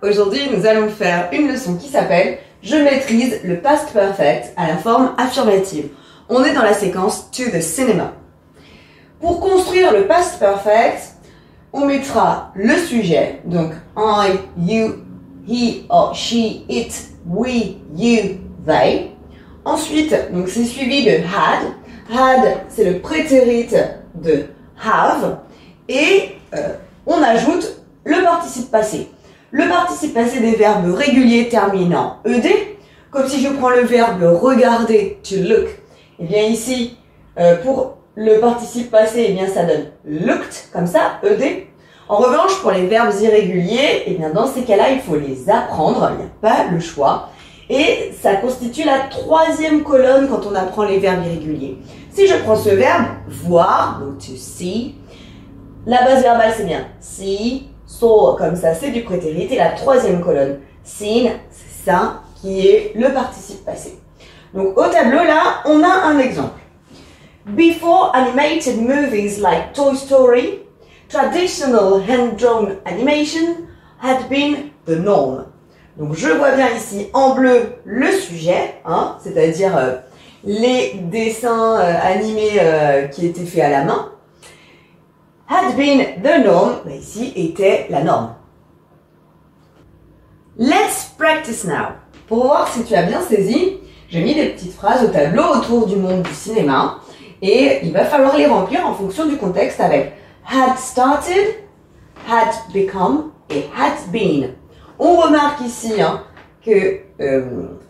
Aujourd'hui, nous allons faire une leçon qui s'appelle « Je maîtrise le past perfect à la forme affirmative ». On est dans la séquence « to the cinema ». Pour construire le past perfect, on mettra le sujet, donc I, you, he or she, it, we, you, they. Ensuite, donc c'est suivi de had. Had, c'est le prétérit de have. Et on ajoute le participe passé. Le participe passé des verbes réguliers terminant ed, comme si je prends le verbe regarder, to look. Et bien ici, pour le participe passé, eh bien ça donne looked, comme ça, ed. En revanche, pour les verbes irréguliers, eh bien dans ces cas-là, il faut les apprendre, il n'y a pas le choix. Et ça constitue la troisième colonne quand on apprend les verbes irréguliers. Si je prends ce verbe, voir, donc to see, la base verbale c'est bien see, saw, comme ça c'est du prétérit, et la troisième colonne, seen, c'est ça qui est le participe passé. Donc au tableau là, on a un exemple. Before animated movies like Toy Story, traditional hand-drawn animation had been the norm. Donc je vois bien ici en bleu le sujet, hein, c'est-à-dire les dessins animés qui étaient faits à la main. Had been the norm, bah ici était la norme. Let's practice now. Pour voir si tu as bien saisi, j'ai mis des petites phrases au tableau autour du monde du cinéma et il va falloir les remplir en fonction du contexte avec had started, had become et had been. On remarque ici hein, que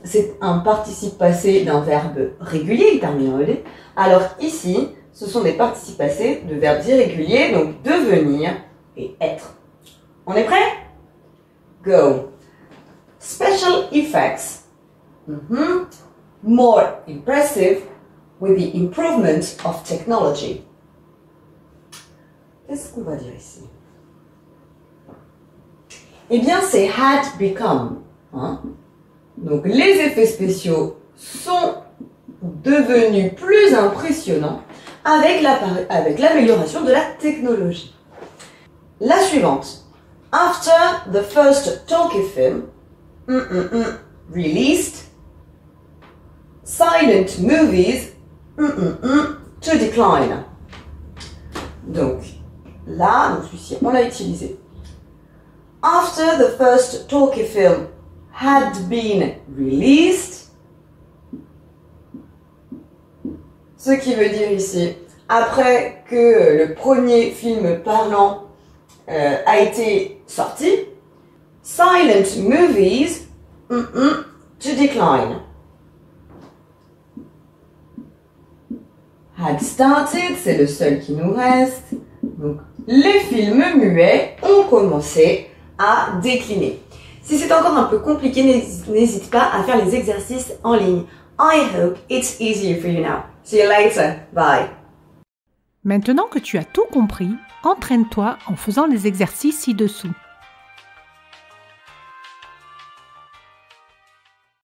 c'est un participe passé d'un verbe régulier, il termine en ed, alors ici, ce sont des participes passés de verbes irréguliers, donc devenir et être. On est prêt? Go. Special effects. More impressive with the improvement of technology. Qu'est-ce qu'on va dire ici? Eh bien, c'est had become. Hein? Donc, les effets spéciaux sont devenus plus impressionnants avec l'amélioration de la technologie. La suivante. After the first talkie film released, silent movies to decline. Donc, là, donc celui-ci, on l'a utilisé. After the first talkie film had been released, ce qui veut dire ici, après que le premier film parlant a été sorti, silent movies to decline. Had started, c'est le seul qui nous reste. Donc, les films muets ont commencé à décliner. Si c'est encore un peu compliqué, n'hésite pas à faire les exercices en ligne. I hope it's easier for you now. See you later. Bye. Maintenant que tu as tout compris, entraîne-toi en faisant les exercices ci-dessous.